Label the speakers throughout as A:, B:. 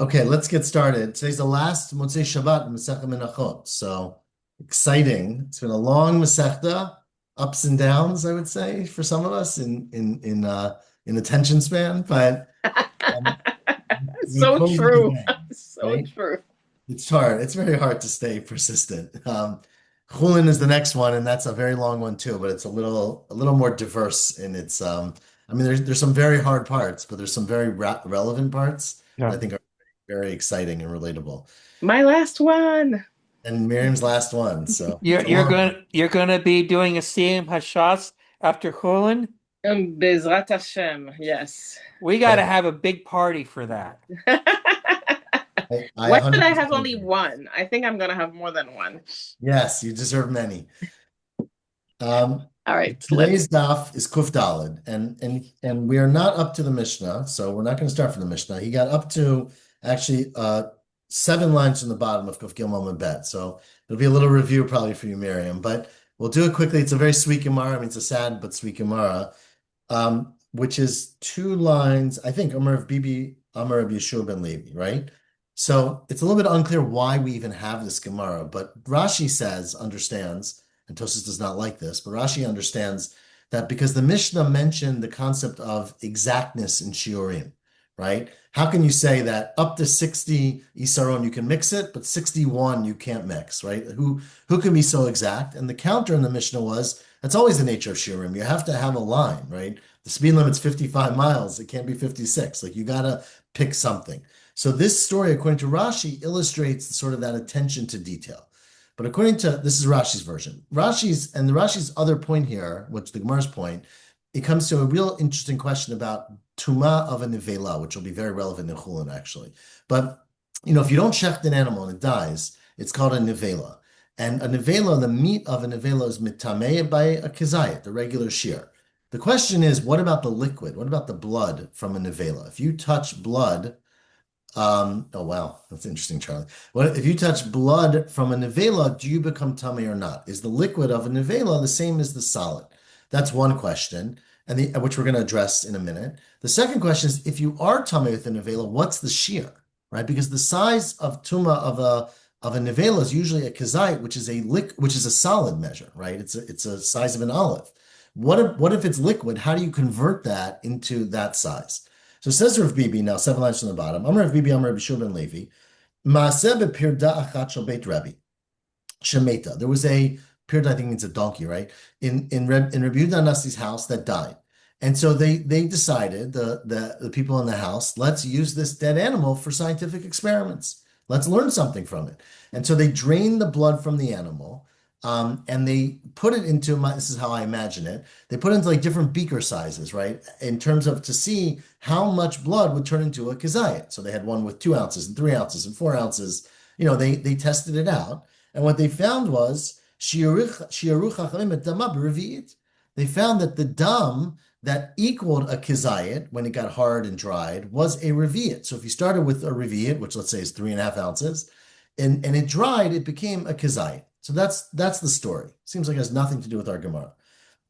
A: Okay, let's get started. Today's the last Motzei Shabbat in Masechta Menachot. So exciting. It's been a long Masechta, ups and downs, I would say, for some of us in attention span, but um, we
B: So
A: close it
B: true.
A: today,
B: So
A: right?
B: true.
A: It's hard. It's very hard to stay persistent. Chulin is the next one, and that's a very long one too, but it's a little more diverse in its I mean there's some very hard parts, but there's some very relevant parts that
C: Yeah.
A: I think are very exciting and relatable.
B: My last one.
A: And Miriam's last one, so
C: You're
A: it's a
C: you're
A: long one.
C: going you're going to be doing a Siyum Hashas after Chulin.
B: Bezrat Hashem. Yes.
C: We got to
A: Okay.
C: have a big party for that.
A: I
B: Why did I
A: 100%
B: have only
A: agree.
B: one? I think I'm gonna have more than one.
A: Yes, you deserve many. Um,
B: All right, let's.
A: Today's daf is Kuf Daled, and we are not up to the Mishnah, so we're not going to start from the Mishnah. He got up to actually 7 lines from the bottom of Kuf Gimel Bet, so it'll be a little review probably for you, Miriam, but we'll do it quickly. It's a very sweet Gemara. I mean, it's a sad but sweet Gemara, which is 2 lines. I think Amar of Bibi, Amar of Yeshua ben Levi, right? So it's a little bit unclear why we even have this Gemara, but Rashi says, understands, and Tosfos does not like this, but Rashi understands that because the Mishnah mentioned the concept of exactness in shiurim, right? How can you say that up to 60 isaron you can mix it, but 61 you can't mix, right? Who can be so exact? And the counter in the Mishnah was that's always the nature of shiurim. You have to have a line, right? The speed limit's 55 miles. It can't be 56. Like you gotta pick something. So this story, according to Rashi, illustrates sort of that attention to detail. But according to this is Rashi's version. Rashi's other point here, which the Gemara's point, it comes to a real interesting question about tuma of a nevela, which will be very relevant in Chulin actually. But if you don't shecht an animal and it dies, it's called a nevela. And a nevela, the meat of a nevela is mitameh by a kizayit, the regular shear. The question is, what about the liquid? What about the blood from a nevela? If you touch blood, oh wow, that's interesting, Charlie. What if you touch blood from a nevela, do you become tummy or not? Is the liquid of a nevela the same as the solid? That's one question, which we're going to address in a minute. The second question is, if you are tummy with a nevela, what's the shear, right? Because the size of tuma of a nevela is usually a kazait, which is a solid measure, right? It's a size of an olive. What if it's liquid? How do you convert that into that size? So it says Rav Bibi, now 7 lines from the bottom. Amar Rav Bibi, Amar Rabbi Shua ben Levi. Maaseh bepirda achat shel Beit Rebbe. Shemeta. There was a pirda, I think means a donkey, right? In Rabbi Yehuda Nasi's house that died. And so they decided, the people in the house, let's use this dead animal for scientific experiments. Let's learn something from it. And so they drained the blood from the animal, and they put it into this is how I imagine it. They put it into like different beaker sizes, right? In terms of to see how much blood would turn into a kazayit. So they had one with 2 ounces and 3 ounces and 4 ounces. They tested it out. And what they found was shiaru chachamim et dama b'revi'it. They found that the dam that equaled a kizayit when it got hard and dried was a revi'it. So if you started with a revi'it, which let's say is 3.5 ounces, and it dried, it became a kizayit. So that's the story. Seems like it has nothing to do with our Gemara.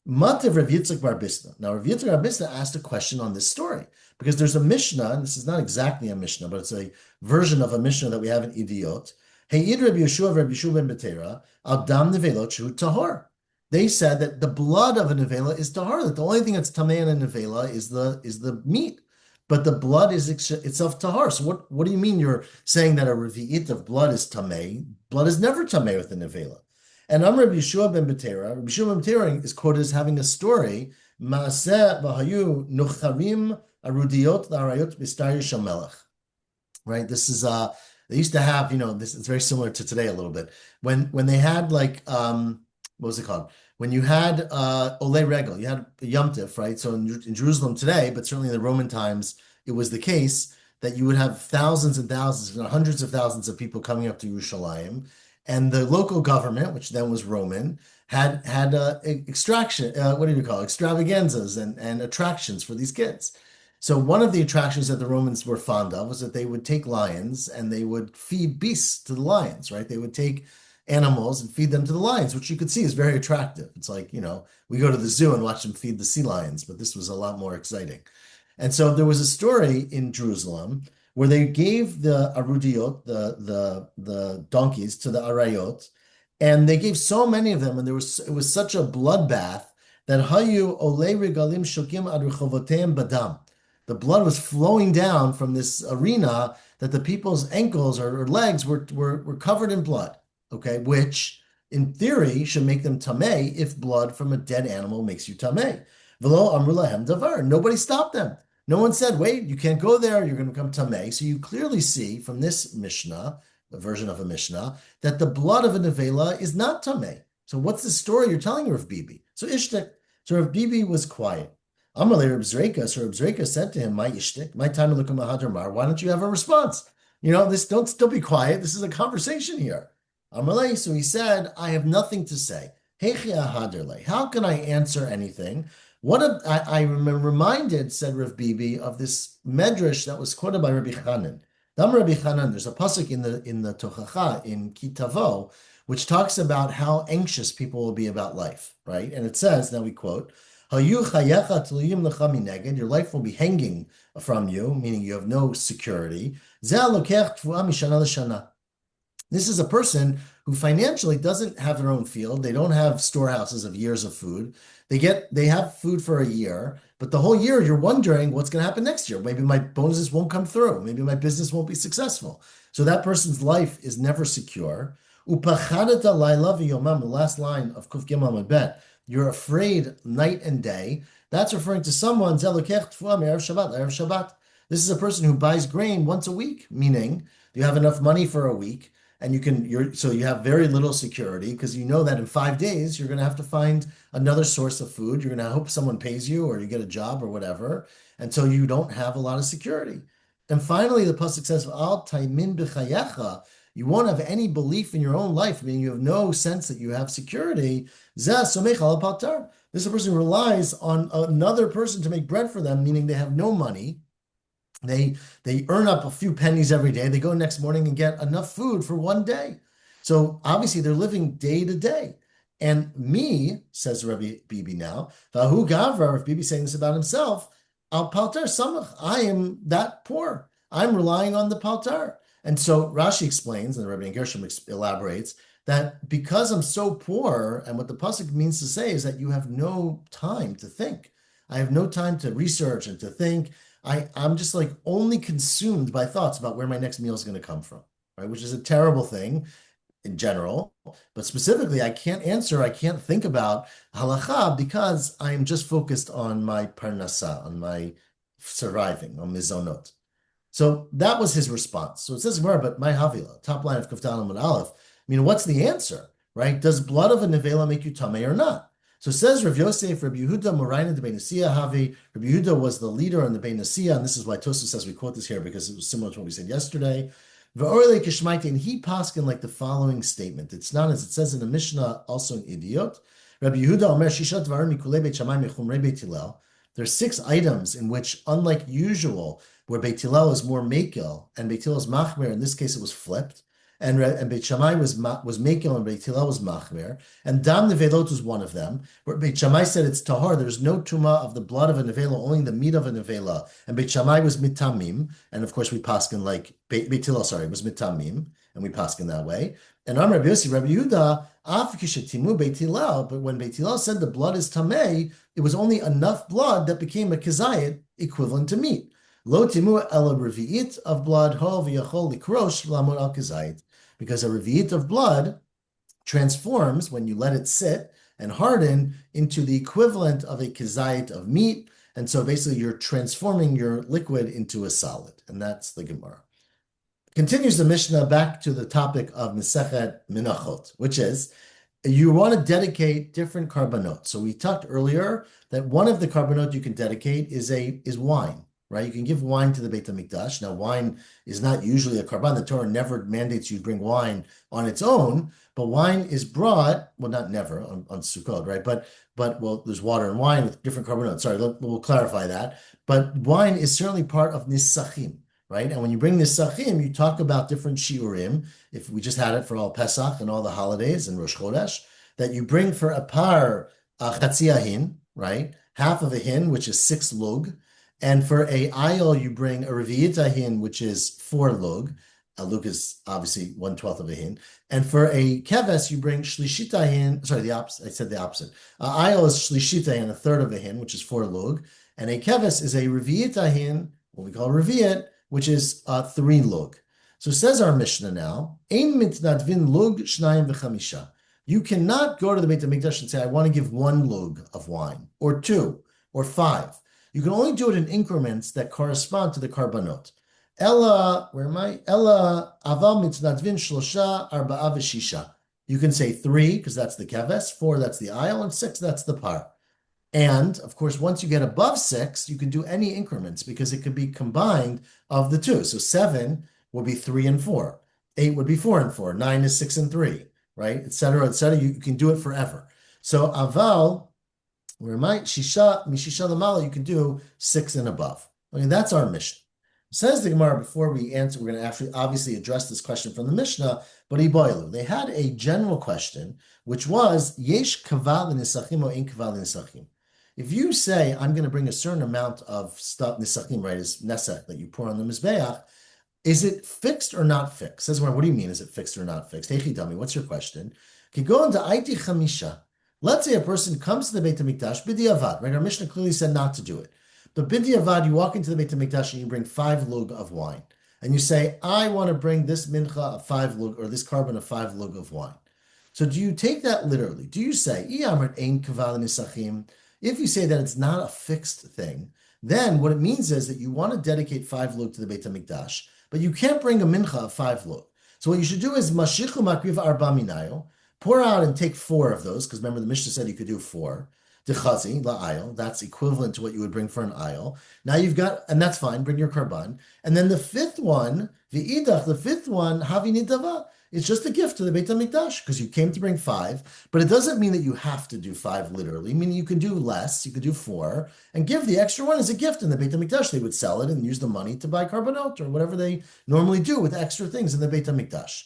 A: Mativ Rav Yitzchak bar Bisna. Now Rav Yitzchak bar Bisna asked a question on this story because there's a Mishnah, and this is not exactly a Mishnah, but it's a version of a Mishnah that we have in Idiot. Hey, Id Rabbi Yeshua, Rabbi Yeshua ben Betera, al dam nevelot shu tahor. They said that the blood of a nevela is tahor. That the only thing that's tamei in a nevela is the meat, but the blood is itself tahor. So what do you mean you're saying that a revi'it of blood is tamei? Blood is never tamei with the nevela. And Amr Rabbi Yeshua ben Betera, Rabbi Yeshua ben Betera is quoted as having a story. Maaseh v'hayu nucharim arudiot la'arayot b'star shamelech. Right. This is they used to have, this is very similar to today a little bit. When they had like what was it called? When you had Ole Regel, you had Yom Tif, right? So in Jerusalem today, but certainly in the Roman times, it was the case that you would have thousands and thousands, if not hundreds of thousands of people coming up to Yerushalayim, and the local government, which then was Roman, had extraction, what do you call it? Extravaganzas and attractions for these kids. So one of the attractions that the Romans were fond of was that they would take lions and they would feed beasts to the lions, right? They would take animals and feed them to the lions, which you could see is very attractive. It's like, we go to the zoo and watch them feed the sea lions, but this was a lot more exciting. And so there was a story in Jerusalem where they gave the arudiot, the donkeys, to the arayot, and they gave so many of them, and it was such a bloodbath that hayu olei regalim shokim ad rechovoteim badam. The blood was flowing down from this arena that the people's ankles or legs were covered in blood. Okay, which in theory should make them tameh if blood from a dead animal makes you tameh. V'lo amru lahem davar. Nobody stopped them. No one said, wait, you can't go there, you're going to become tameh. So you clearly see from this Mishnah, a version of a Mishnah, that the blood of a nevela is not tameh. So what's the story you're telling Rav Bibi? So ishtik. So Rav Bibi was quiet. Amalei Rav Zreika. So Rav Zreika said to him, my ishtik, my time to look at Mahadramar, why don't you have a response? Don't still be quiet. This is a conversation here. Amalei, so he said, I have nothing to say. How can I answer anything? I am reminded, said Rav Bibi, of this medrash that was quoted by Rabbi Chanan. Rabbi Chanan, there's a pasuk in the Tochacha in Kitavo, which talks about how anxious people will be about life, right? And it says, now we quote, "Hayu chayecha tluyim lecha mineged," your life will be hanging from you, meaning you have no security. Zeh lokech tfuah mishana l'shana. This is a person who financially doesn't have their own field. They don't have storehouses of years of food. They have food for a year, but the whole year you're wondering what's going to happen next year. Maybe my bonuses won't come through. Maybe my business won't be successful. So that person's life is never secure. Upachadata laila v'yomam, the last line of Kuf Gimel Amud Bet. You're afraid night and day. That's referring to someone, zelokech tfuah me'erev Shabbat, erev Shabbat. This is a person who buys grain once a week, meaning you have enough money for a week. And you have very little security because you know that in 5 days you're going to have to find another source of food. You're going to hope someone pays you or you get a job or whatever. And so you don't have a lot of security. And finally, the pasuk says, "Al taimin b'chayecha." You won't have any belief in your own life, meaning you have no sense that you have security. Zeh somech al paltar. This is a person who relies on another person to make bread for them, meaning they have no money. They earn up a few pennies every day. They go next morning and get enough food for one day. So obviously they're living day to day. And me, says Rabbi Bibi now, Vahu Gavra, Rabbi Bibi saying this about himself, Al Paltar Samach, I am that poor. I'm relying on the Paltar. And so Rashi explains, and Rabbi Gershom elaborates, that because I'm so poor, and what the pasuk means to say is that you have no time to think. I have no time to research and to think. I'm just like only consumed by thoughts about where my next meal is going to come from, right? Which is a terrible thing in general, but specifically, I can't think about halacha because I'm just focused on my parnasa, on my surviving, on mizonot. So that was his response. So it says, but my havila, top line of Kaftan Amud Aleph, what's the answer, right? Does blood of a nevela make you tameh or not? So says Rav Yosef, Rav Yehuda, Moraina de Benasiya Havi. Rav Yehuda was the leader on the Benasiya, and this is why Tosfos says we quote this here because it was similar to what we said yesterday. V'orele kishmaite, and he paskin like the following statement. It's not as it says in the Mishnah, also an idiot. Rav Yehuda Omer Shishat Dvarim Mikulei Beit Shammai Mechumrei Beit Hillel. There's 6 items in which, unlike usual, where Beit Hillel is more mekel and Beit Hillel is machmer, in this case it was flipped. And Beit Shammai was mekel and Beit Hillel was machmer, and dam nevelot was one of them. Where Beit Shammai said it's tahar, there's no tuma of the blood of a nevela, only the meat of a nevela. And Beit Shammai was mitamim, and of course we paskin like Beit Hillel, was mitamim, and we paskin that way. And Amar Rabbi Yossi, Rabbi Yehuda, af kishetimu Beit Hillel, but when Beit Hillel said the blood is tamei, it was only enough blood that became a kizayit equivalent to meat. Lo timu ela revi'it of blood ho v'yachol likrosh l'amod al kizayit. Because a revi'it of blood transforms when you let it sit and harden into the equivalent of a kizayit of meat. And so basically you're transforming your liquid into a solid. And that's the Gemara. Continues the Mishnah back to the topic of Masechet Menachot, which is you want to dedicate different karbanot. So we talked earlier that one of the karbanot you can dedicate is wine. Right, you can give wine to the Beit HaMikdash. Now, wine is not usually a karban. The Torah never mandates you bring wine on its own, but wine is brought. Well, not never on Sukkot, right? But well, there's water and wine with different karbanot. Sorry, we'll clarify that. But wine is certainly part of nisachim, right? And when you bring nisachim, you talk about different shiurim. If we just had it for all Pesach and all the holidays and Rosh Chodesh, that you bring for a par chatzi ahin, right? Half of a hin, which is 6 lug. And for a ayil, you bring a reviyit ahin, which is 4 lug. A lug is obviously 1/12 of a hin. And for a keves, you bring shlishit ahin. Sorry, the opposite. I said the opposite. Ayil is shlishit ahin, a third of a hin, which is 4 lug. And a keves is a reviyit ahin, what we call reviyit, which is 3 lug. So says our Mishnah now, Ein mitnadvin lug shnayim v'chamisha. You cannot go to the Beit HaMikdash and say, I want to give 1 lug of wine, or 2, or 5. You can only do it in increments that correspond to the karbanot. Ella, where am I? Ella aval mitnadvin shlosha arba'a v'shisha. You can say 3, because that's the keves, 4, that's the ayil, and 6, that's the par. And, of course, once you get above 6, you can do any increments, because it could be combined of the 2. So 7 would be 3 and 4. 8 would be 4 and 4. 9 is 6 and 3, right? Et cetera, et cetera. You can do it forever. So aval, where might shisha, mishisha lamala, you can do 6 and above. Okay, that's our Mishnah. Says the Gemara, before we answer, we're going to actually obviously address this question from the Mishnah, but iboilu. They had a general question, which was, yesh kaval nisachim or in kaval nisachim. If you say, I'm going to bring a certain amount of stuff, nisachim, right, is nesach, that you pour on the mizbeach, is it fixed or not fixed? Says, what do you mean, is it fixed or not fixed? Hey, Chidami, what's your question? Can go into Aiti Chamisha. Let's say a person comes to the Beit HaMikdash, b'diavad, right? Our Mishnah clearly said not to do it. But b'diavad, you walk into the Beit HaMikdash and you bring 5 lug of wine. And you say, I want to bring this mincha of 5 lug, or this carbon of 5 lug of wine. So do you take that literally? Do you say, if you say that it's not a fixed thing, then what it means is that you want to dedicate 5 lug to the Beit HaMikdash, but you can't bring a mincha of 5 lug. So what you should do is mashichu makriv arba minayo, pour out and take 4 of those, because remember the Mishnah said you could do 4. Dechazi, la'ayil, that's equivalent to what you would bring for an ayil. Now you've got, and that's fine, bring your karban. And then the 5th one, v'idach, the 5th one, havi nidava. It's just a gift to the Beit HaMikdash, because you came to bring 5, but it doesn't mean that you have to do 5 literally. I mean, you can do less, you could do 4, and give the extra one as a gift in the Beit HaMikdash. They would sell it and use the money to buy karbanot, or whatever they normally do with extra things in the Beit HaMikdash.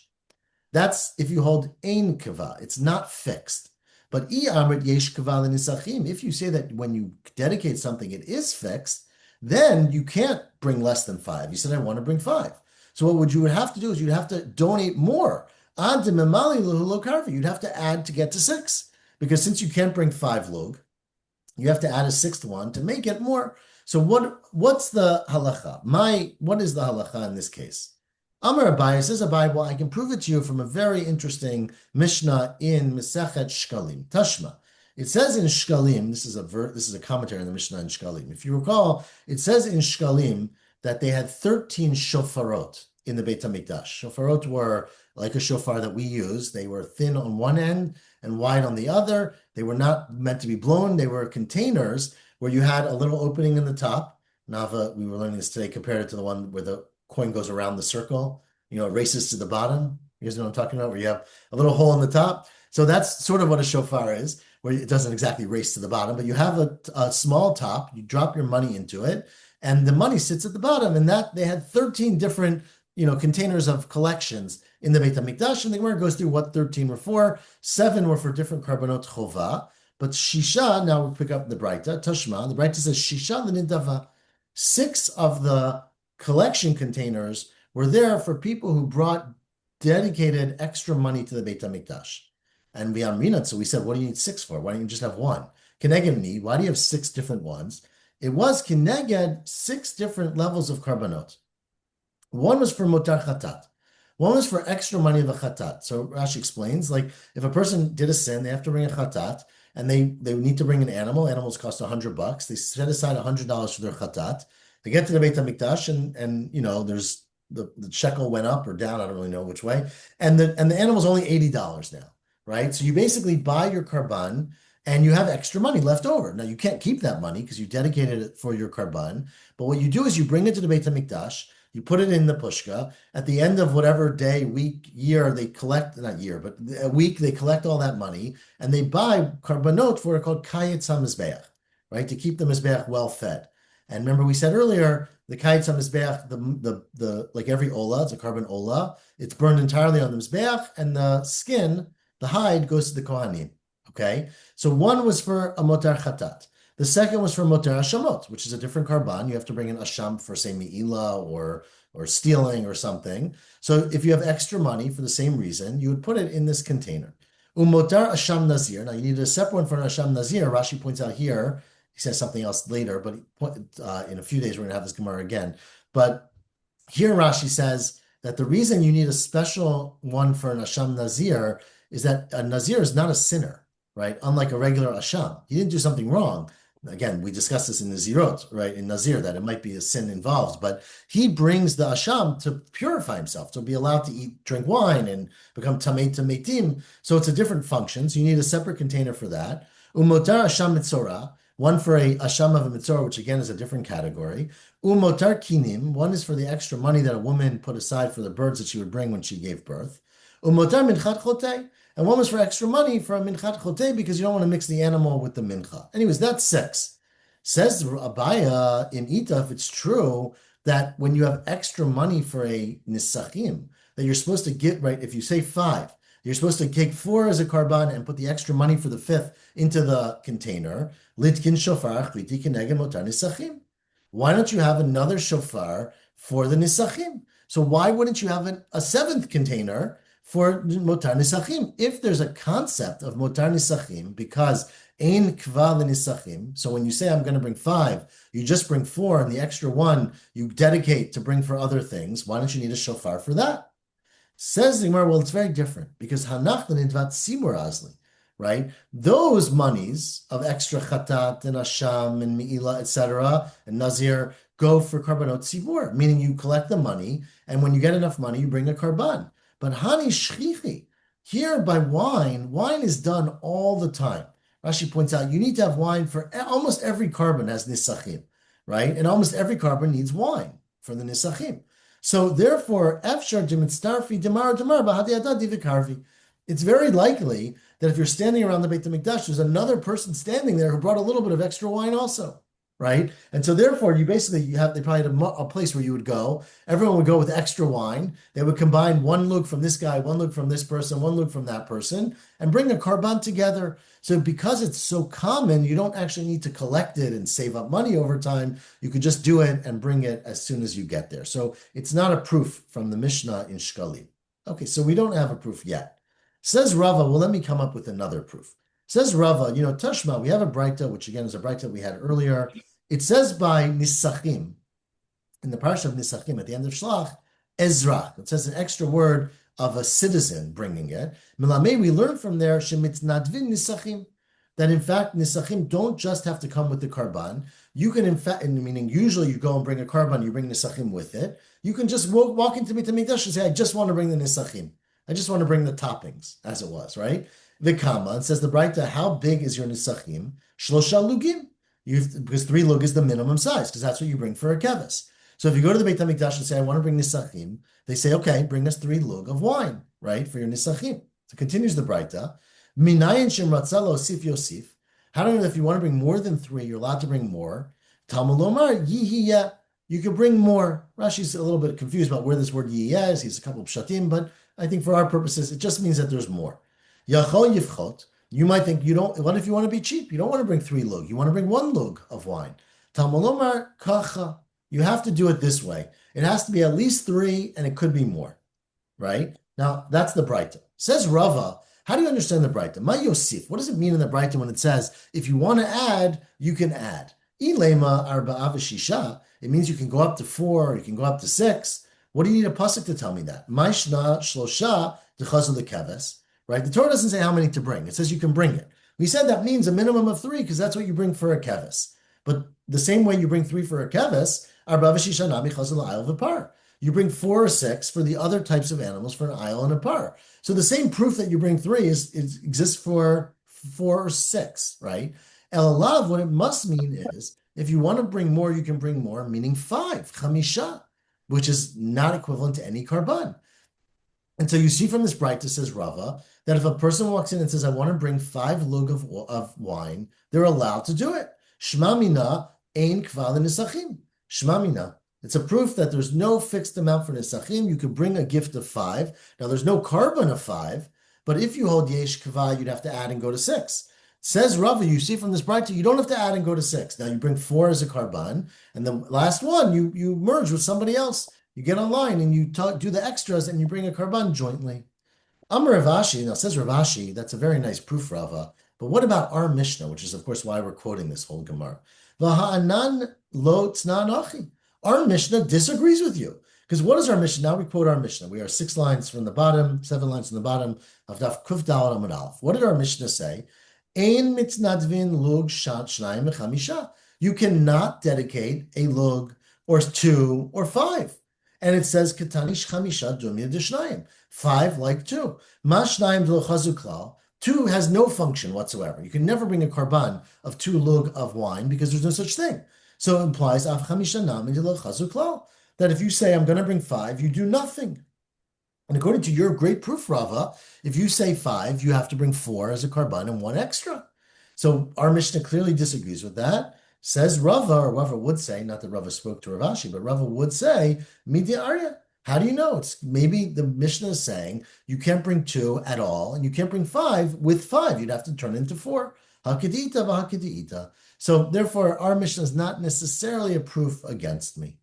A: That's if you hold ein kava, it's not fixed. But if you say that when you dedicate something, it is fixed, then you can't bring less than 5. You said, I want to bring 5. So what you would have to do is you'd have to donate more. You'd have to add to get to 6. Because since you can't bring 5 lug, you have to add a 6th one to make it more. So what's the halacha? What is the halacha in this case? Amar Abaye, says Abaye, well, I can prove it to you from a very interesting Mishnah in Mesechet Shkalim, Tashma. It says in Shkalim, this is a commentary on the Mishnah in Shkalim. If you recall, it says in Shkalim that they had 13 shofarot in the Beit HaMikdash. Shofarot were like a shofar that we use. They were thin on one end and wide on the other. They were not meant to be blown. They were containers where you had a little opening in the top. Nava, we were learning this today, compared it to the one where the coin goes around the circle, it races to the bottom. You guys know what I'm talking about, where you have a little hole in the top. So that's sort of what a shofar is, where it doesn't exactly race to the bottom, but you have a small top, you drop your money into it, and the money sits at the bottom. And that they had 13 different, containers of collections in the Beit HaMikdash, and the Gemara goes through what 13 were for. 7 were for different karbanot chova, but shisha, now we pick up the Braita, Tashma, the Braita says shisha l'nidava. 6 of the collection containers were there for people who brought dedicated extra money to the Beit HaMikdash. And we amrinat, so we said, what do you need 6 for? Why don't you just have 1? Keneged me, why do you have 6 different ones? It was keneged 6 different levels of karbanot. One was for motar chatat. One was for extra money of a chatat. So Rashi explains, like, if a person did a sin, they have to bring a chatat, and they need to bring an animal. Animals cost $100. They set aside $100 for their chatat. They get to the Beit HaMikdash, and there's the shekel went up or down, I don't really know which way, and the animal's only $80 now, right? So you basically buy your karban, and you have extra money left over. Now you can't keep that money because you dedicated it for your karban, but what you do is you bring it to the Beit HaMikdash, you put it in the pushka. At the end of whatever day, week, year, they collect, not year, but a week, they collect all that money, and they buy karbanot for what are called kayetz hamizbeach, right? To keep the mizbeach well fed. And remember, we said earlier, the kayetz hamizbeach, the like every ola, it's a carbon ola, it's burned entirely on the mizbeach, and the skin, the hide, goes to the kohanim. Okay, so one was for a motar chatat. The second was for Moter Hashamot, which is a different karban. You have to bring an asham for, say, Me'ila or stealing or something. So if you have extra money for the same reason, you would put it in this container. Umotar asham nazir. Now you need a separate one for an asham nazir. Rashi points out here, he says something else later, but in a few days we're going to have this Gemara again. But here Rashi says that the reason you need a special one for an asham nazir is that a nazir is not a sinner, right? Unlike a regular asham. He didn't do something wrong. Again, we discussed this in Nazirot, right? In Nazir, that it might be a sin involved, but he brings the asham to purify himself, to be allowed to eat, drink wine, and become tamei tametim. So it's a different function. So you need a separate container for that. Umotar asham mitzora, one for a asham of a mitzora, which again is a different category. Umotar kinim, one is for the extra money that a woman put aside for the birds that she would bring when she gave birth. Umotar minchat chotei. And one was for extra money for a minchat chotei because you don't want to mix the animal with the mincha. Anyways, that's 6. Says Abaya in Ita, if it's true that when you have extra money for a nisachim, that you're supposed to get, right, if you say 5, you're supposed to take 4 as a karban and put the extra money for the 5th into the container. Litkin shofar chliti keneged motar nisachim. Why don't you have another shofar for the nisachim? So why wouldn't you have a 7th container for motar nisachim? If there's a concept of motar nisachim, because ein kva nisachim, so when you say I'm going to bring 5, you just bring 4, and the extra 1 you dedicate to bring for other things. Why don't you need a shofar for that? Says the Gemara, well, it's very different because hanach l'nidvat simur azli, right? Those monies of extra chatat and asham and me'ila, etc., and nazir go for karbanot tzibur, meaning you collect the money, and when you get enough money, you bring a karban. But hani shchichi, here by wine is done all the time. Rashi points out you need to have wine for almost every karban has nisachim, right? And almost every karban needs wine for the nisachim. So therefore, efshar dimitztarfi demar bahadiyada divikarvi. It's very likely that if you're standing around the Beit HaMikdash, there's another person standing there who brought a little bit of extra wine also. Right? And so therefore, they probably had a place where you would go. Everyone would go with extra wine. They would combine one lug from this guy, one lug from this person, one lug from that person, and bring a karban together. So because it's so common, you don't actually need to collect it and save up money over time. You could just do it and bring it as soon as you get there. So it's not a proof from the Mishnah in Shkalim. Okay, so we don't have a proof yet. Says Rava, well, let me come up with another proof. Says Rava, Tashma, we have a Braita, which again is a Braita we had earlier. It says by Nisachim, in the parsha of Nisachim, at the end of Shlach, Ezra. It says an extra word of a citizen bringing it. Milamei, we learn from there, Shemitnadvin Nisachim, that in fact, Nisachim don't just have to come with the karban. You can, in fact, meaning usually you go and bring a karban, you bring Nisachim with it. You can just walk into Beit HaMikdash and say, I just want to bring the Nisachim. I just want to bring the toppings, as it was, right? Vikama, it says the Braita, how big is your Nisachim? Shlosha lugim. Because 3 lug is the minimum size, because that's what you bring for a keves. So if you go to the Beit HaMikdash and say, I want to bring nisachim, they say, okay, bring us 3 lug of wine, right, for your nisachim. So continues the Braita. Minayin shem ratzalo osif yosif. How do you know if you want to bring more than 3, you're allowed to bring more? Talmud lomar yihiya. You can bring more. Rashi's a little bit confused about where this word yihiya is. He's a couple of pshatim, but I think for our purposes, it just means that there's more. Yachol yivchot. You might think what if you want to be cheap? You don't want to bring 3 lug. You want to bring 1 lug of wine. Talmud lomar kacha. You have to do it this way. It has to be at least 3, and it could be more, right? Now, that's the Braita. Says Rava, how do you understand the Braita? Ma Yosif, what does it mean in the Braita when it says, if you want to add, you can add? Ilema arba'a v'shisha, it means you can go up to 4, or you can go up to 6. What do you need a pasuk to tell me that? Maishna shlosha d'chazul lekeves. Right? The Torah doesn't say how many to bring. It says you can bring it. We said that means a minimum of 3 because that's what you bring for a keves. But the same way you bring 3 for a keves, you bring 4 or 6 for the other types of animals for an aisle and a par. So the same proof that you bring 3 exists for 4 or 6, right? Elav, what it must mean is if you want to bring more, you can bring more, meaning 5, chamisha, which is not equivalent to any karban. And so you see from this Braita, says Rava, that if a person walks in and says, I want to bring 5 lug of wine, they're allowed to do it. Shma mina ein kval nisachim. Shma mina. It's a proof that there's no fixed amount for nisachim. You could bring a gift of 5. Now, there's no karban of 5, but if you hold yesh kva, you'd have to add and go to 6. Says Rava, you see from this Braita, you don't have to add and go to 6. Now you bring 4 as a karban, and the last one you merge with somebody else. You get online and you do the extras and you bring a karban jointly. Amar Ravashi, now says Ravashi, that's a very nice proof, Rava. But what about our Mishnah, which is, of course, why we're quoting this whole Gemara? V'ha'anan lo tznan achi. Our Mishnah disagrees with you. Because what is our Mishnah? Now we quote our Mishnah. We are 6 lines from the bottom, 7 lines from the bottom of Daf Kuf Daled Amud Aleph. What did our Mishnah say? Ein mitznadvin lug shat shnayim v'chamisha. You cannot dedicate a lug or 2 or 5. And it says Katanish Chamisha Dumya Dishnayim. 5 like 2. Mashnayim Dlochazuklal. 2 has no function whatsoever. You can never bring a karban of 2 lug of wine because there's no such thing. So it implies Av Chamisha Nam Dlochazuklal. That if you say I'm going to bring 5, you do nothing. And according to your great proof, Rava, if you say 5, you have to bring 4 as a karban and 1 extra. So our Mishnah clearly disagrees with that. Says Rava, or Rava would say, not that Rava spoke to Ravashi, but Rava would say, Midya Arya. How do you know? It's maybe the Mishnah is saying you can't bring 2 at all, and you can't bring 5 with 5. You'd have to turn it into 4. Hakidita v'hakidita. So therefore, our Mishnah is not necessarily a proof against me.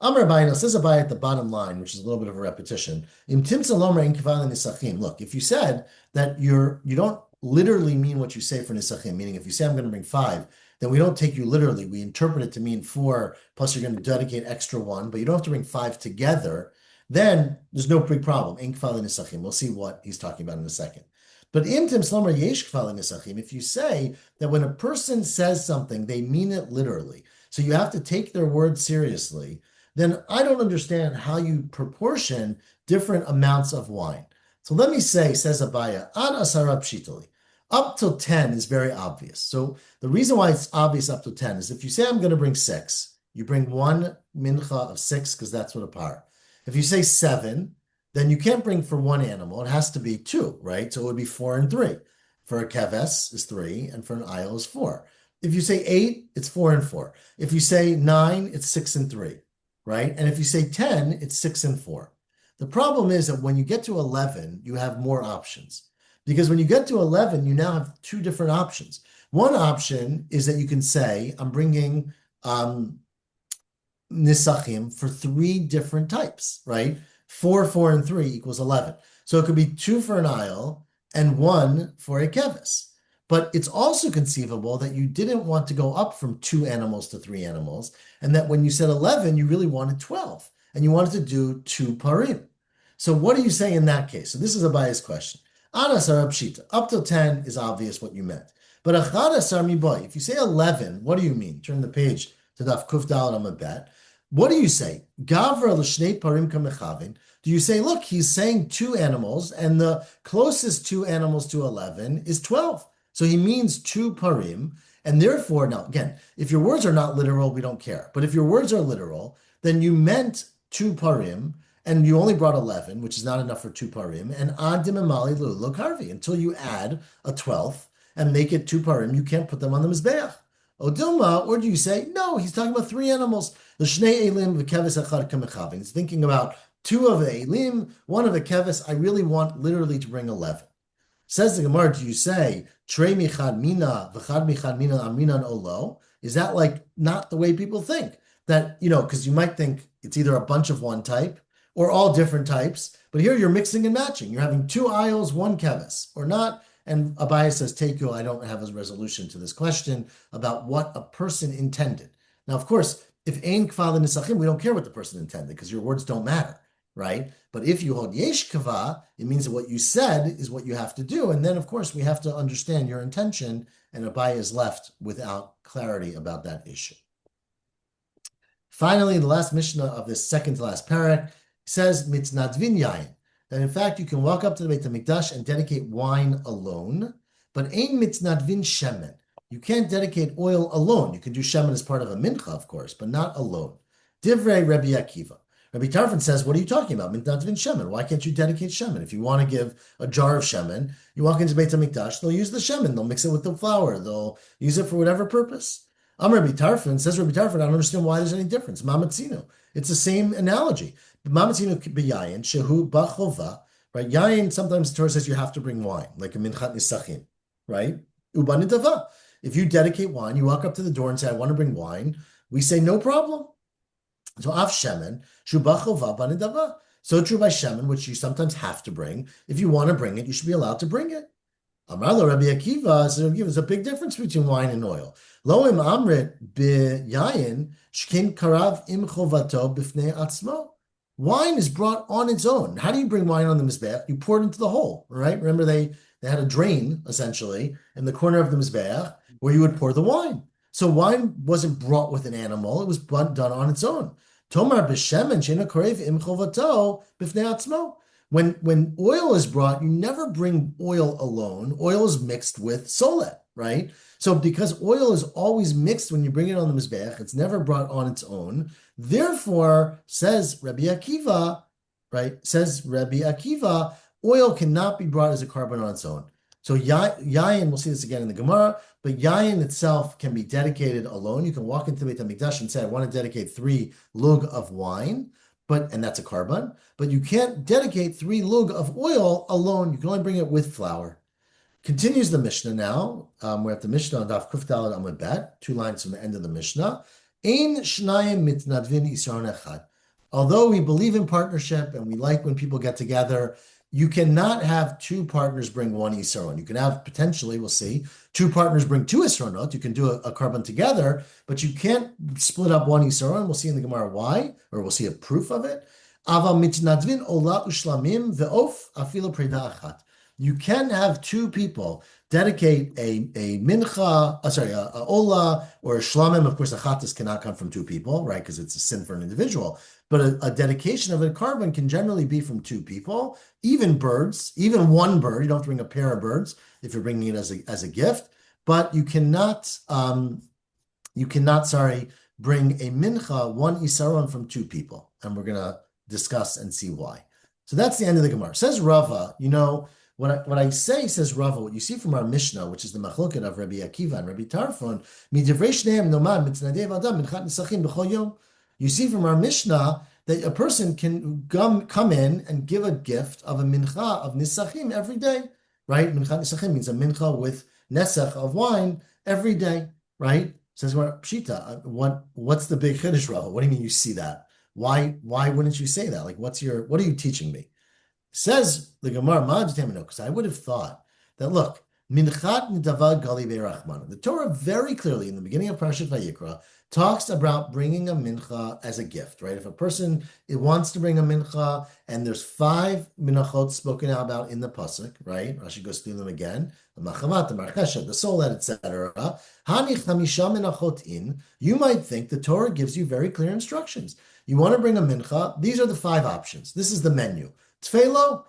A: Amar Abaye says Abaye at the bottom line, which is a little bit of a repetition. Look, if you said that you don't literally mean what you say for nisachim, meaning if you say I'm going to bring 5, then we don't take you literally. We interpret it to mean 4, plus you're going to dedicate extra 1, but you don't have to bring 5 together. Then there's no big problem. We'll see what he's talking about in a second. But if you say that when a person says something, they mean it literally, so you have to take their word seriously, then I don't understand how you proportion different amounts of wine. So let me say, says Abaya, ad asara pshitali. Up till 10 is very obvious. So the reason why it's obvious up to 10 is if you say I'm going to bring 6, you bring 1 mincha of 6 because that's what a par. If you say 7, then you can't bring for 1 animal. It has to be 2, right? So it would be 4 and 3. For a keves is 3, and for an ayil is 4. If you say 8, it's 4 and 4. If you say 9, it's 6 and 3, right? And if you say 10, it's 6 and 4. The problem is that when you get to 11, you have more options. Because when you get to 11, you now have 2 different options. One option is that you can say, I'm bringing nisachim for 3 different types, right? 4, 4, and 3 equals 11. So it could be 2 for an ayil and 1 for a keves. But it's also conceivable that you didn't want to go up from 2 animals to 3 animals, and that when you said 11, you really wanted 12, and you wanted to do 2 parim. So what do you say in that case? So this is a biased question. Anasar pshita. Up till 10 is obvious what you meant. But achadasar miboy. If you say 11, what do you mean? Turn the page to Daf Kuf Daled Amud Bet. What do you say? Gavra l'shnei parim kamechavin. Do you say, look, he's saying 2 animals, and the closest 2 animals to 11 is 12. So he means 2 parim, and therefore, now again, if your words are not literal, we don't care. But if your words are literal, then you meant 2 parim, and you only brought 11, which is not enough for 2 parim, and ad dimamali lo karvi, until you add a 12th and make it 2 parim, you can't put them on the mizbeach. Odilma, or do you say, no, he's talking about 3 animals. The shnei elim v'keves echad kamechavin. He's thinking about 2 of the elim, 1 of the keves. I really want literally to bring 11. Says the Gemara, do you say, trei michad mina v'chad michad mina amrinan olo? Is that like not the way people think? That, because you might think it's either a bunch of one type or all different types, but here you're mixing and matching. You're having 2 ayils, 1 keves, or not. And Abaye says, take you, I don't have a resolution to this question about what a person intended. Now, of course, if ein kva nisachim, we don't care what the person intended because your words don't matter, right? But if you hold yesh kava, it means that what you said is what you have to do. And then, of course, we have to understand your intention, and Abaye is left without clarity about that issue. Finally, the last Mishnah of this second to last parak says, mitznadvin yayin, that in fact you can walk up to the Beit HaMikdash and dedicate wine alone, but ein mitznadvin shemen. You can't dedicate oil alone. You can do shemen as part of a mincha, of course, but not alone. Divrei Rabbi Akiva. Rabbi Tarfon says, what are you talking about? Mitznadvin shemen. Why can't you dedicate shemen? If you want to give a jar of shemen, you walk into Beit HaMikdash, they'll use the shemen. They'll mix it with the flour. They'll use it for whatever purpose. Rabbi Tarfon, says Rabbi Tarfon, I don't understand why there's any difference. Mamatzino. It's the same analogy. Mamatzino b'yayin, shehu b'chova, right? Yayin, sometimes the Torah says you have to bring wine, like a minchat nisachim, right? ubanidava. If you dedicate wine, you walk up to the door and say, I want to bring wine. We say, no problem. So av shemen, shubachova banidava. So true by shemen, which you sometimes have to bring. If you want to bring it, you should be allowed to bring it. Amarlo Rabbi Akiva, so there's a big difference between wine and oil. Loim amrit biyayin shkin karav im chovato b'fnei atzmo. Wine is brought on its own. How do you bring wine on the mizbeach? You pour it into the hole, right? Remember they had a drain essentially in the corner of the mizbeach where you would pour the wine. So wine wasn't brought with an animal; it was done on its own. Tomar b'shemen sheina korev im chovato b'fnei atzmo. When oil is brought, you never bring oil alone. Oil is mixed with solet, right? So because oil is always mixed when you bring it on the mizbeach, it's never brought on its own. Therefore, says Rabbi Akiva, right? Says Rabbi Akiva, oil cannot be brought as a carbon on its own. So yayin, we'll see this again in the Gemara, but yayin itself can be dedicated alone. You can walk into the Beit HaMikdash and say, I want to dedicate 3 lug of wine. And that's a carbon, but you can't dedicate 3 lug of oil alone. You can only bring it with flour. Continues the Mishnah now. We're at the Mishnah on Daf Kuf Daled Amud Bet, 2 lines from the end of the Mishnah. Ein shnayim mitnadvin isaron echad. Although we believe in partnership and we like when people get together, you cannot have 2 partners bring 1 isaron. You can have potentially, we'll see, 2 partners bring 2 isaronot. You can do a carbon together, but you can't split up 1 isaron. We'll see in the Gemara why, or we'll see a proof of it. Ava mitnadvin ola ushlamim ve'of afilo preda achat. You can have 2 people dedicate a mincha, a ola or a shlamim. Of course, a chatas cannot come from 2 people, right? Because it's a sin for an individual. But a dedication of a carbon can generally be from 2 people, even birds, even 1 bird. You don't have to bring a pair of birds if you're bringing it as a gift. But you cannot, bring a mincha, 1 isaron from 2 people. And we're going to discuss and see why. So that's the end of the Gemara. Says Rava, what I say, says Rava, what you see from our Mishnah, which is the machloket of Rabbi Akiva and Rabbi Tarfon, you see from our Mishnah that a person can come in and give a gift of a mincha of nisachim every day, right? Mincha nisachim means a mincha with nesach of wine every day, right? Says Pshita, what's the big chiddush, Rava? What do you mean you see that? Why wouldn't you say that? Like, what are you teaching me? Says the Gemara, because I would have thought that, look, minchat nidavad gali be'rachman. The Torah very clearly in the beginning of Parashat Vayikra talks about bringing a mincha as a gift, right? If a person wants to bring a mincha, and there's 5 menachot spoken about in the pasuk, right? Rashi goes through them again: the machamat, the marcheshet, the solet, etc. Hani chamisha menachot in. You might think the Torah gives you very clear instructions. You want to bring a mincha. These are the 5 options. This is the menu. Tfelo,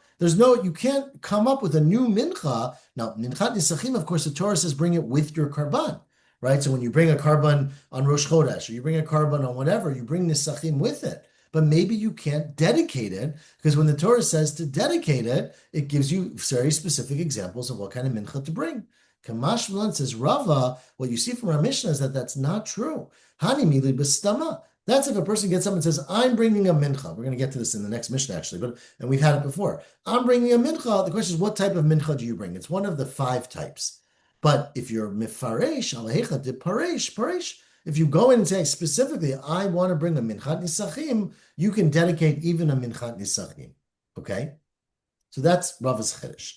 A: you can't come up with a new mincha. Now, minchat nisachim, of course, the Torah says bring it with your karban, right? So when you bring a karban on Rosh Chodesh, or you bring a karban on whatever, you bring nisachim with it. But maybe you can't dedicate it, because when the Torah says to dedicate it, it gives you very specific examples of what kind of mincha to bring. Kamash Milan says, Rava, what you see from our Mishnah is that that's not true. Hani mili b'stama. That's if a person gets up and says, I'm bringing a mincha. We're going to get to this in the next Mishnah, actually, and we've had it before. I'm bringing a mincha. The question is, what type of mincha do you bring? It's one of the 5 types. But if you're mifaresh, alehecha de paresh, if you go in and say specifically, I want to bring a minchat nisachim, you can dedicate even a minchat nisachim. Okay? So that's Rava's chiddush.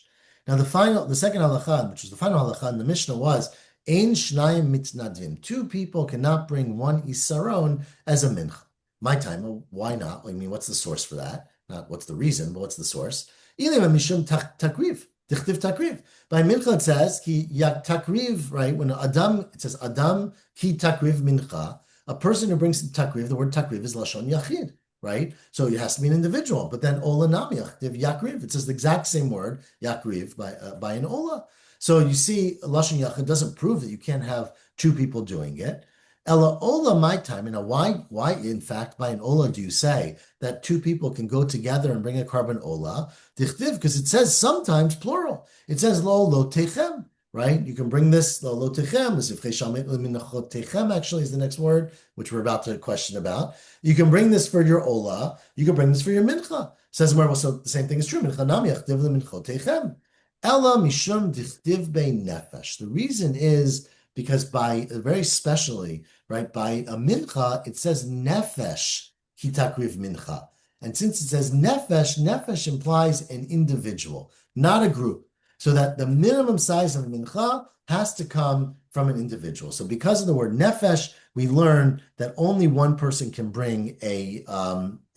A: Now the second halacha, which was the final halacha in the Mishnah, was Ein shnayim mitnadvin. 2 people cannot bring 1 isaron as a mincha. My time, well, why not? I mean, what's the source for that? Not what's the reason, but what's the source? Ilim mishum takriv. Dichtiv takriv. By mincha it says ki yak takriv, right? When Adam, it says Adam ki takriv mincha. A person who brings takriv, the word takriv is lashon yachid, right? So it has to be an individual. But then ola nam yachtiv yakriv. It says the exact same word yakriv by an ola. So you see, lashon yachid doesn't prove that you can't have 2 people doing it. Ella ola my time. Why in fact by an ola do you say that 2 people can go together and bring a carbon ola? Dichtiv, because it says sometimes plural. It says lo techem, right? You can bring this lo techem, as if menachot techem actually is the next word, which we're about to question about. You can bring this for your ola. You can bring this for your mincha. Says Marvel, so the same thing is true. Mincha nam yachtiv minchot techem. Ella mishum dichtiv bei nefesh. The reason is because by very specially, right, by a mincha, it says nefesh kitakriv mincha. And since it says nefesh, nefesh implies an individual, not a group. So that the minimum size of mincha has to come from an individual. So because of the word nefesh, we learn that only one person can bring a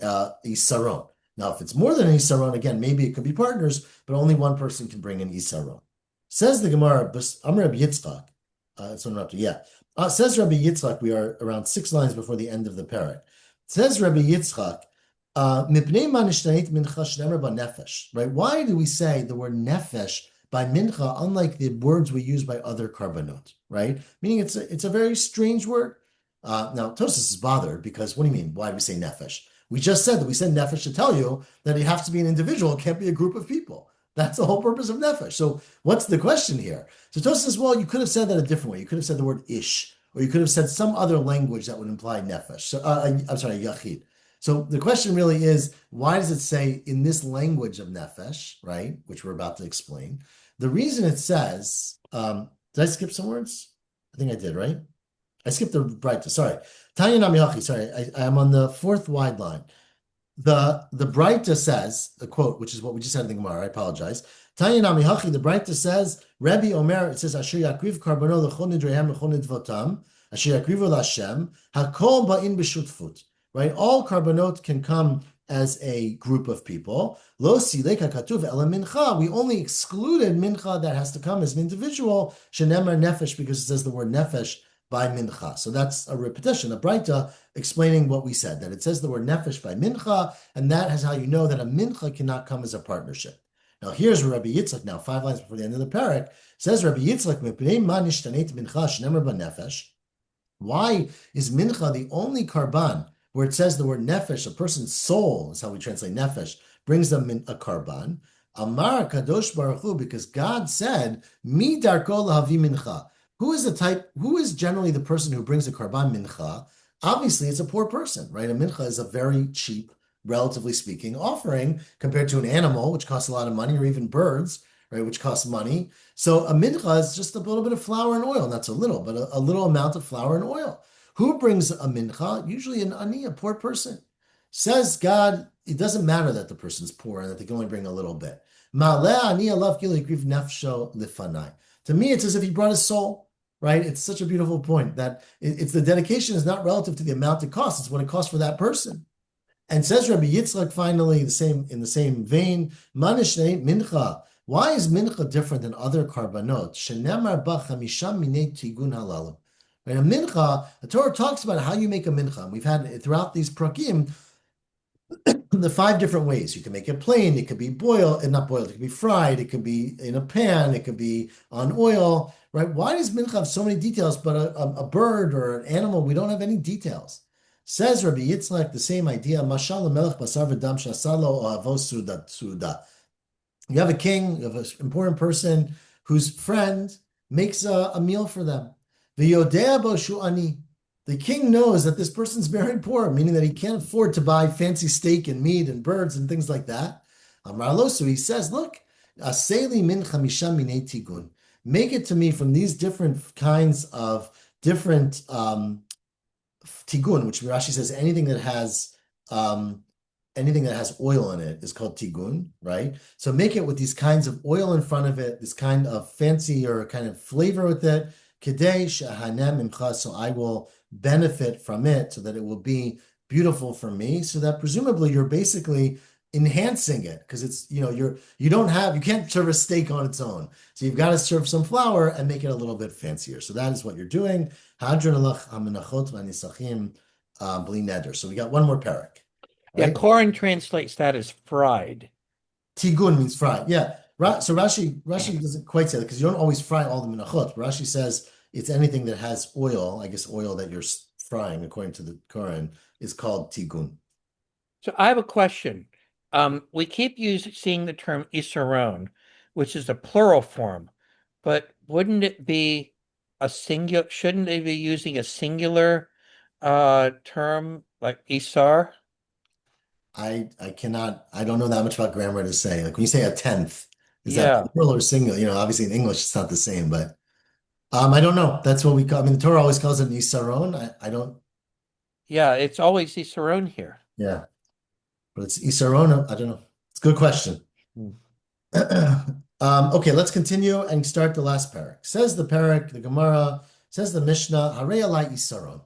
A: saron. Now, if it's more than an isaron, again, maybe it could be partners, but only one person can bring an isaron. Says the Gemara, Amr Rabbi Yitzchak. Says Rabbi Yitzchak, we are around 6 lines before the end of the parak. Says Rabbi Yitzchak, right? Why do we say the word nefesh by mincha, unlike the words we use by other karbanot, right? Meaning it's a very strange word. Now, Tosas is bothered because what do you mean? Why do we say nefesh? We just said that we said nefesh to tell you that it has to be an individual. It can't be a group of people. That's the whole purpose of nefesh. So what's the question here? So Tosas says, well, you could have said that a different way. You could have said the word ish, or you could have said some other language that would imply nefesh. So, I'm sorry, yachid. So the question really is, why does it say in this language of nefesh, right, which we're about to explain? The reason it says, did I skip some words? I think I did, right? I skipped the Breita. Sorry. Tanya Namihachi. Sorry, I'm on the 4th wide line. The Breita says, a quote, which is what we just said in the Gemara. I apologize. Tanya Namihachi, the Breita says, Rabbi Omer, it says, Asher yakriv karbono l'chol nidrehem l'chol nidvotam, Asher yakrivu l'Hashem, hakol ba'in b'shutfut. Right? All karbonot can come as a group of people. Lo sileka katuv ela mincha. We only excluded mincha that has to come as an individual. Shenemar nefesh, because it says the word nefesh by mincha. So that's a repetition, a Breita explaining what we said, that it says the word nefesh by mincha, and that is how you know that a mincha cannot come as a partnership. Now here's Rabbi Yitzchak, now 5 lines before the end of the parak, says Rabbi Yitzchak, mipnei ma nishtaneit mincha shenemar ba nefesh. Why is mincha the only karban where it says the word nefesh, a person's soul, is how we translate nefesh, brings them in a karban? Amar kadosh baruch hu, because God said, mi darko lahavi mincha. Who is generally the person who brings a karban mincha? Obviously, it's a poor person, right? A mincha is a very cheap, relatively speaking, offering compared to an animal, which costs a lot of money, or even birds, right, which costs money. So a mincha is just a little bit of flour and oil. That's a little, but a little amount of flour and oil. Who brings a mincha? Usually an ani, a poor person. Says God, it doesn't matter that the person's poor and that they can only bring a little bit. To me, it's as if he brought his soul. Right? It's such a beautiful point that it's the dedication is not relative to the amount it costs. It's what it costs for that person. And says Rabbi Yitzchak finally, in the same vein, Manishnei mincha. Why is mincha different than other karbanot? Shenemar ba chamisha minei tigun halalu. Right? A mincha, the Torah talks about how you make a mincha. We've had throughout these prakim the 5 different ways. You can make it plain, it could be boiled, and not boiled, it could be fried, it could be in a pan, it could be on oil, right? Why does mincha have so many details, but a bird or an animal, we don't have any details? Says Rabbi Yitzchak, the same idea, Mashal melech basar v'dam shasalo avos suda. You have a king, you have an important person whose friend makes a meal for them. V'yodea bo shu'ani. The king knows that this person's very poor, meaning that he can't afford to buy fancy steak and meat and birds and things like that. So he says, look, aseli min chamisha minei tigun. Make it to me from these different kinds of different tigun, which Rashi says anything that has oil in it is called tigun, right? So make it with these kinds of oil in front of it, this kind of fancy or kind of flavor with it. Kedei shehanem imcha, so I will benefit from it, so that it will be beautiful for me, so that presumably you're basically enhancing it, because it's, you can't serve a steak on its own. So you've got to serve some flour and make it a little bit fancier. So that is what you're doing. Hadron alach Menachot v'nisachim bli neder. So we got one more parak.
C: Yeah,
A: Right?
C: Koren translates that as fried.
A: Tigun means fried. Yeah. So Rashi doesn't quite say that, because you don't always fry all the menachot. Rashi says it's anything that has oil. I guess oil that you're frying, according to the Koran, is called tigun.
C: So I have a question. We keep seeing the term isaron, which is a plural form, but wouldn't it be a singular? Shouldn't they be using a singular term like isar?
A: I don't know that much about grammar to say. Like when you say a tenth, Is that
C: Yeah.
A: plural or singular? Obviously in English it's not the same, but I don't know. That's what we call. I mean, the Torah always calls it isaron. I don't.
C: Yeah, it's always Isaron here.
A: Yeah, but it's isaron. I don't know. It's a good question.
C: Hmm.
A: Okay, let's continue and start the last parak. Says the parak, the Gemara, says the Mishnah, Harei alai isaron.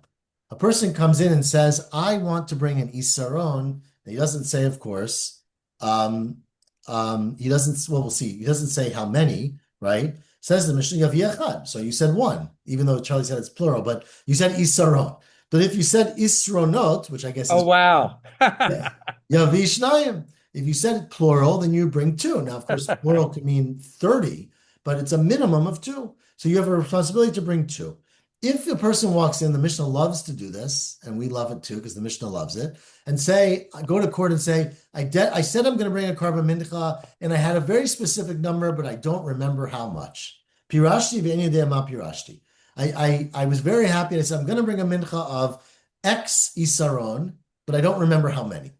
A: A person comes in and says, I want to bring an isaron. He doesn't say, of course. He doesn't, well, we'll see. He doesn't say how many, right? Says the Mishnah, Yavi echad. So you said one, even though Charlie said it's plural, but you said isaron. But if you said isronot, which I guess
C: Oh,
A: is
C: wow.
A: Yavi shnayim. If you said plural, then you bring two. Now, of course, plural can mean 30, but it's a minimum of two. So you have a responsibility to bring two. If a person walks in, the Mishnah loves to do this, and we love it too, because the Mishnah loves it, and say, go to court and say, I said I'm going to bring a karban mincha, and I had a very specific number, but I don't remember how much. Pirashti v'eni yodea ma pirashti. I was very happy, and I said, I'm going to bring a mincha of X isaron, but I don't remember how many.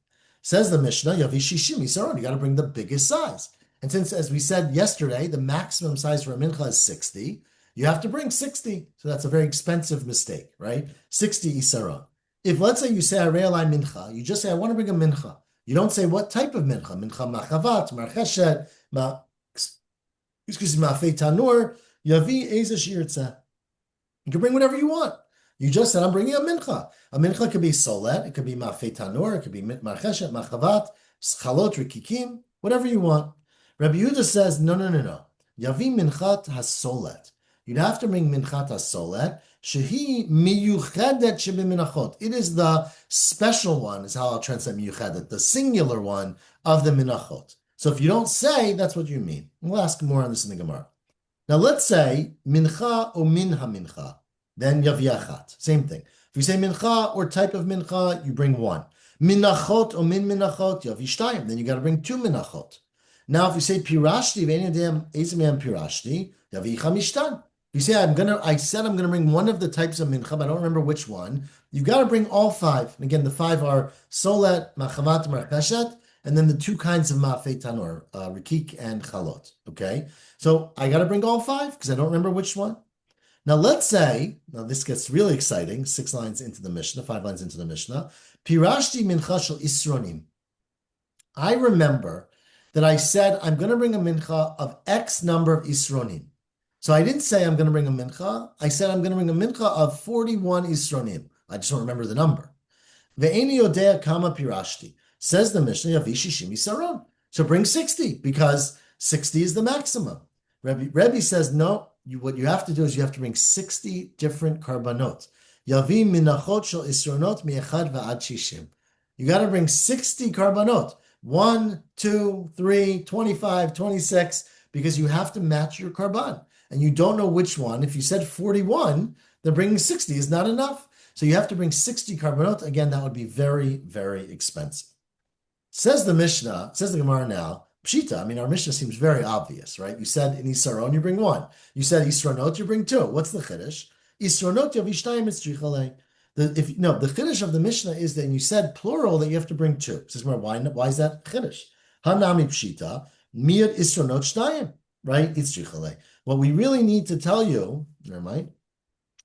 A: Says the Mishnah, Yavi shishim isaron, you got to bring the biggest size. And since, as we said yesterday, the maximum size for a mincha is 60, you have to bring 60. So that's a very expensive mistake, right? 60 isaron. If, let's say, you say, Harei alai mincha, you just say, I want to bring a mincha. You don't say what type of mincha. Mincha machavat, marcheshet, ma'afei tanur, yavi eza shirtzeh. You can bring whatever you want. You just said, I'm bringing a mincha. A mincha could be solet, it could be ma'afei tanur, it could be marcheshet, machavat, schalot, rikikim, whatever you want. Rabbi Yehuda says, no. Yavi minchat hasolet. You'd have to bring minchat hasolet. Shehi miyuchedet shebe menachot. It is the special one, is how I'll translate miyuchedet, the singular one of the menachot. So if you don't say, that's what you mean. We'll ask more on this in the Gemara. Now let's say mincha or minha mincha, then yavi achat. Same thing. If you say mincha or type of mincha, you bring one. Minachot or min minachot, yavi shtayim. Then you got to bring two minachot. Now, if you say pirashti, pirashti, yavi chamishtan. If you say I said I'm gonna bring one of the types of mincha, but I don't remember which one. You've got to bring all five. And again, the five are solet, machavat, marcheshet, and then the two kinds of ma'afei tanur, rikik and chalot. Okay, so I got to bring all five because I don't remember which one. Now let's say, now this gets really exciting. 6 lines into the Mishnah, 5 lines into the Mishnah. Pirashti mincha shel isronim. I remember that I said, I'm going to bring a mincha of X number of Isronim. So I didn't say I'm going to bring a mincha. I said I'm going to bring a mincha of 41 Isronim. I just don't remember the number. Ve'eni yodea kama pirashti. Says the Mishnah, yavi shishim isaron. So bring 60, because 60 is the maximum. Rebbe says, no, what you have to do is you have to bring 60 different karbanot. Yavi minachot shel isronot mi'echad va'ad shishim. You got to bring 60 karbanot. 1, 2, 3, 25, 26, because you have to match your karban. And you don't know which one. If you said 41, then bringing 60 is not enough. So you have to bring 60 karbanot. Again, that would be very, very expensive. Says the Mishnah, says the Gemara now, Pshita, I mean, our Mishnah seems very obvious, right? You said in Isaron, you bring 1. You said Isronot, you bring 2. What's the Chiddush? Isronot yavishtayim etzrichalei. The chiddush of the Mishnah is that you said plural that you have to bring 2. Says why is that chiddush? Hanami pshita miyad isronot shtayim, right? Itzrichalei. What we really need to tell you, never mind.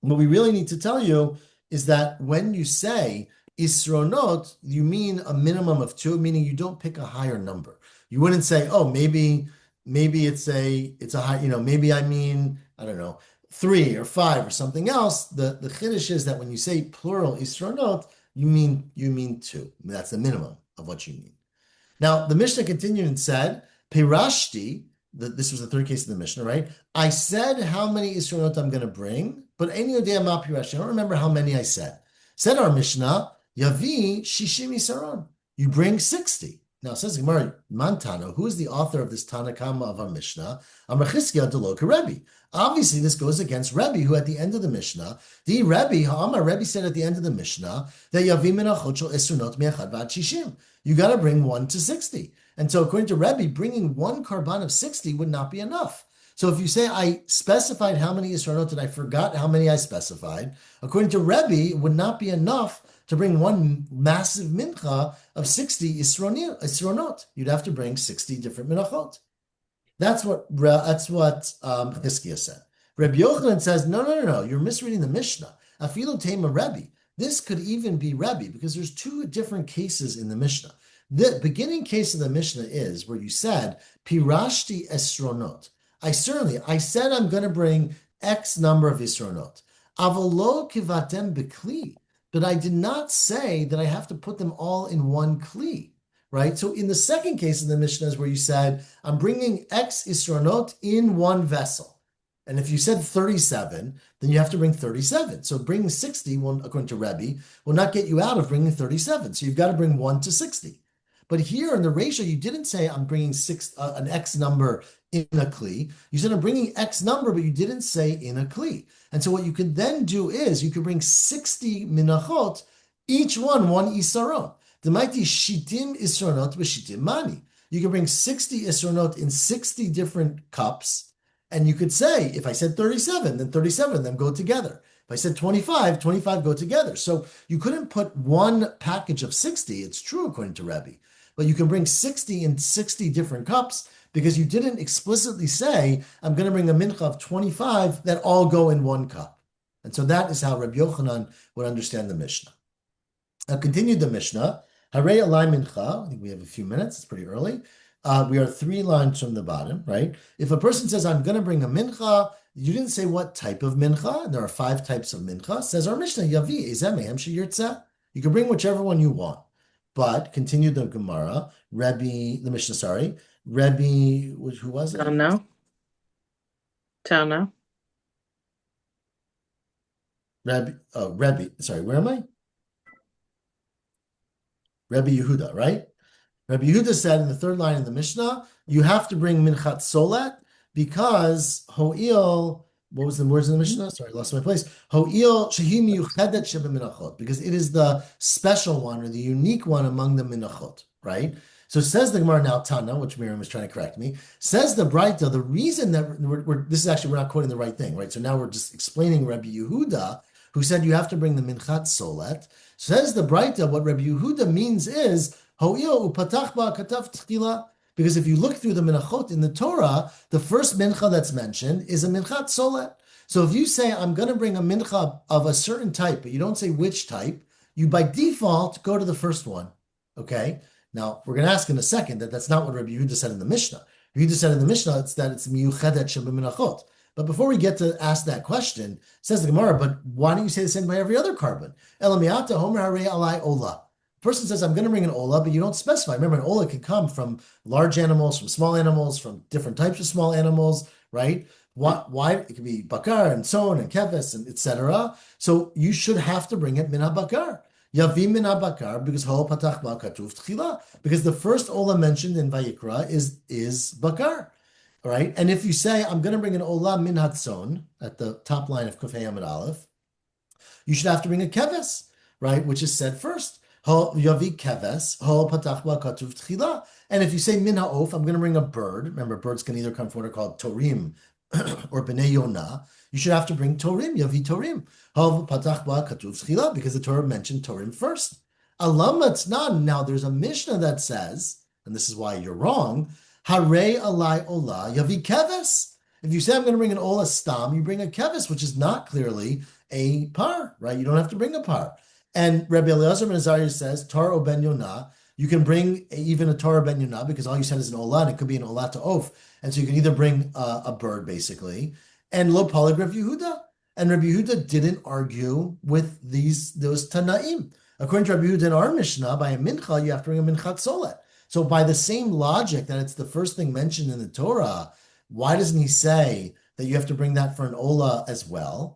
A: What we really need to tell you is that when you say isronot, you mean a minimum of 2, meaning you don't pick a higher number. You wouldn't say, oh, maybe it's a high, maybe I mean, I don't know, 3 or 5 or something else. The chiddush is that when you say plural isronot, you mean 2. That's the minimum of what you mean. Now the Mishnah continued and said, Pirashti, this was the third case of the Mishnah, right? I said how many isronot I'm going to bring, but any yodea ma pirashti. I don't remember how many I said. Said our Mishnah, Yavi shishim isaron. You bring 60. Now, it says Gemara, Mantano, who is the author of this Tanakama of our Mishnah? Amar Chizkiah Deloka Rebbe. Obviously, this goes against Rebbe, who at the end of the Mishnah, Rebbe said at the end of the Mishnah, that Yavim Menachot shel Esronot mi'echad v'ad shishim. You got to bring 1 to 60. And so, according to Rebbe, bringing 1 karban of 60 would not be enough. So if you say, I specified how many Isronot and I forgot how many I specified, according to Rebbe, it would not be enough to bring 1 massive mincha of 60 isronot. You'd have to bring 60 different minachot. That's what Chizkiah said. Rabbi Yochanan says, no. You're misreading the Mishnah. Afilu tema Rebbe. This could even be Rebbe because there's two different cases in the Mishnah. The beginning case of the Mishnah is where you said, Pirashti esronot. I said I'm going to bring X number of isronot. Avolo kivatem bekli. But I did not say that I have to put them all in one kli, right? So in the second case of the Mishnah is where you said, I'm bringing X isronot in one vessel. And if you said 37, then you have to bring 37. So bringing 60, according to Rebbe, will not get you out of bringing 37. So you've got to bring 1 to 60. But here in the ratio, you didn't say I'm bringing an X number in a kli. You said I'm bringing X number, but you didn't say in a kli. And so what you could then do is you could bring 60 menachot, each one isaron. The mighty shitim isronot v'shitim mani. You can bring 60 isronot in 60 different cups. And you could say, if I said 37, then 37 of them go together. If I said 25, 25 go together. So you couldn't put one package of 60. It's true according to Rebbe. But you can bring 60 in 60 different cups because you didn't explicitly say, I'm going to bring a mincha of 25 that all go in one cup. And so that is how Rabbi Yochanan would understand the Mishnah. Now, continued the Mishnah. Harei alai mincha. I think we have a few minutes. It's pretty early. We are 3 lines from the bottom, right? If a person says, I'm going to bring a mincha, you didn't say what type of mincha. There are 5 types of mincha. Says our Mishnah, Yavi, ezeh mehem sheyirtzeh. You can bring whichever one you want. But continue the Gemara, Rebbe, who was it?
B: Tell now.
A: Rebbe, sorry, where am I? Rebbe Yehuda, right? Rebbe Yehuda said in the 3rd line in the Mishnah, you have to bring minchat solet because ho'il, what was the words in the Mishnah? Sorry, I lost my place. Ho'il shehi miyuchedet sheba menachot, because it is the special one or the unique one among the menachot, right? So says the Gemara now, Tana, which Miriam was trying to correct me, says the Braita, the reason that we're not quoting the right thing, right? So now we're just explaining Rebbe Yehuda, who said you have to bring the minchat solet. Says the Braita, what Rebbe Yehuda means is, ho'il upatach ba katav tchila. Because if you look through the Menachot in the Torah, the first mincha that's mentioned is a minchat solet. So if you say, I'm going to bring a mincha of a certain type, but you don't say which type, you by default go to the first one. Okay? Now, we're going to ask in a second that that's not what Rabbi Yehuda said in the Mishnah. Rabbi Yehuda said in the Mishnah, it's that it's miyuchedet sheba menachot. But before we get to ask that question, says the Gemara, but why don't you say the same by every other carbon? Elamiyata homer harei alai ola. Person says, I'm going to bring an ola, but you don't specify. Remember, an ola can come from large animals, from small animals, from different types of small animals, right? Why? It could be bakar and son and keves and etc. So you should have to bring it min bakar. Yavi min bakar because ho patach ba katuv tchila, because the first ola mentioned in Vayikra is bakar, right? And if you say, I'm going to bring an ola min hatzon at the top line of Kufay Amid Aleph, you should have to bring a keves, right? Which is said first. Yavi keves, ho patach ba katuv tchila. And if you say min ha'of, I'm going to bring a bird. Remember, birds can either come from what are called torim or b'nei yonah. You should have to bring torim, yavi torim. Ho patach ba katuv tchila, because the Torah mentioned torim first. Alam matznan. Now there's a Mishnah that says, and this is why you're wrong, harei alai ola yavi keves. If you say I'm going to bring an ola stam, you bring a keves, which is not clearly a par, right? You don't have to bring a par. And Rabbi Eliezer ben Azariah says, Torah ben Yonah, you can bring even a Torah ben Yonah because all you said is an olah, and it could be an olah to oaf. And so you can either bring a bird, basically, and lo polig Rabbi Yehuda. And Rabbi Yehuda didn't argue with those Tanaim. According to Rabbi Yehuda in our Mishnah, by a mincha, you have to bring a minchat solet. So by the same logic that it's the first thing mentioned in the Torah, why doesn't he say that you have to bring that for an olah as well?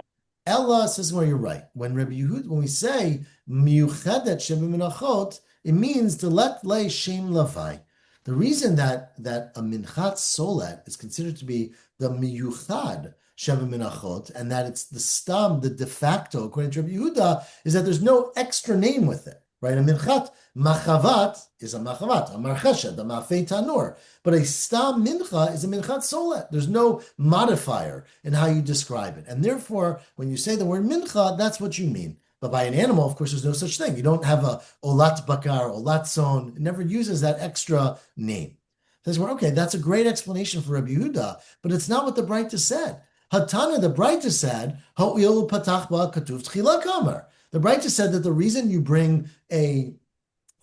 A: Ella says, well, you're right. When Rabbi Yehuda, when we say miyuchedet sheba menachot, it means to let lay shem lavai. The reason that a minchat solet is considered to be the miyuchad sheba menachot, and that it's the stam, the de facto, according to Rabbi Yehuda, is that there's no extra name with it. Right? A minchat machavat is a machavat, a marcheshed, a mafei tanur. But a stam mincha is a minchat solet. There's no modifier in how you describe it. And therefore, when you say the word mincha, that's what you mean. But by an animal, of course, there's no such thing. You don't have a olat bakar, olat son. It never uses that extra name. Says, well, okay, that's a great explanation for Rabbi Yehuda, but it's not what the Braita said. Hatana, the Braita said, Ha'il patach ba katuv tchila kamer. The Braita said that the reason you bring a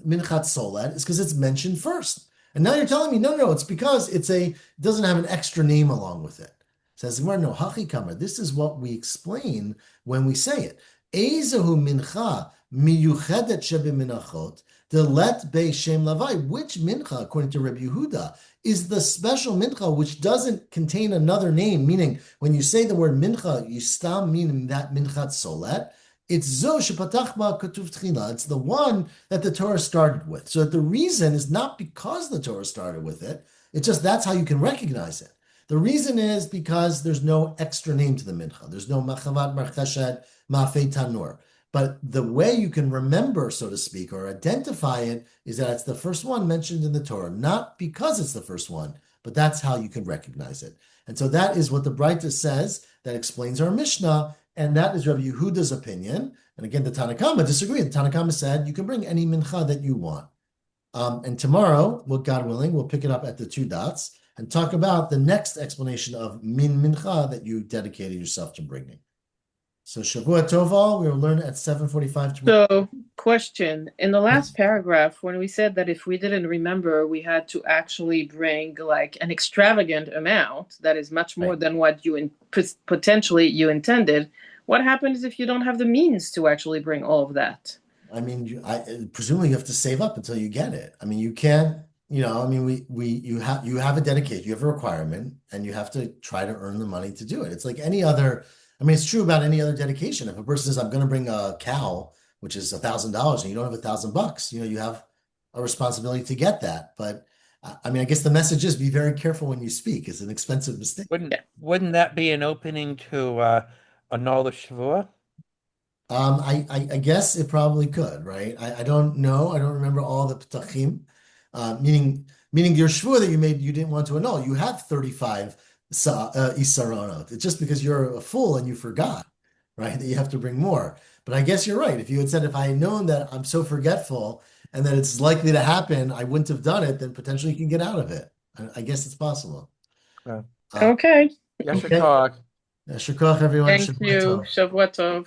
A: minchat solet is because it's mentioned first. And now you're telling me, no, it's because it doesn't have an extra name along with it. Says Gemara, no, hachi kamer. This is what we explain when we say it. Ezehu mincha miyuchedet shebe menachot delet be shem lavai. Which mincha, according to Rabbi Yehuda, is the special mincha which doesn't contain another name? Meaning, when you say the word mincha, you stam meaning that minchat solet. It's zo shepatach ba katuv tchila. It's the one that the Torah started with. So that the reason is not because the Torah started with it. It's just that's how you can recognize it. The reason is because there's no extra name to the mincha. There's no machavat marcheshet ma'afei tanur. But the way you can remember, so to speak, or identify it is that it's the first one mentioned in the Torah, not because it's the first one, but that's how you can recognize it. And so that is what the Braita says that explains our Mishnah. And that is Rabbi Yehuda's opinion. And again, the Tanna Kama disagreed. The Tanna Kama said you can bring any mincha that you want. And tomorrow, God willing, we'll pick it up at the 2 dots and talk about the next explanation of min mincha that you dedicated yourself to bringing. So Shavua Toval, we will learn at 7:45 tomorrow.
B: So, question. In the last paragraph, when we said that if we didn't remember, we had to actually bring like an extravagant amount that is much more than what you potentially you intended, what happens if you don't have the means to actually bring all of that?
A: I mean, presumably you have to save up until you get it. I mean, you can't, I mean, you have a dedication, you have a requirement, and you have to try to earn the money to do it. It's like any other. I mean, it's true about any other dedication. If a person says, I'm going to bring a cow, which is $1,000, and you don't have $1,000, you have a responsibility to get that. But I mean, I guess the message is be very careful when you speak. It's an expensive mistake.
C: Wouldn't that be an opening to annul the Shavua?
A: I guess it probably could, right? I don't know. I don't remember all the ptachim, meaning your shvua that you made, you didn't want to annul. You have 35 isaronot. It's just because you're a fool and you forgot, right? That you have to bring more. But I guess you're right. If you had said, if I had known that I'm so forgetful and that it's likely to happen, I wouldn't have done it, then potentially you can get out of it. I guess it's possible.
B: Okay.
C: Yes, okay.
A: Shukach, everyone.
B: Thank you. Shavua Tov.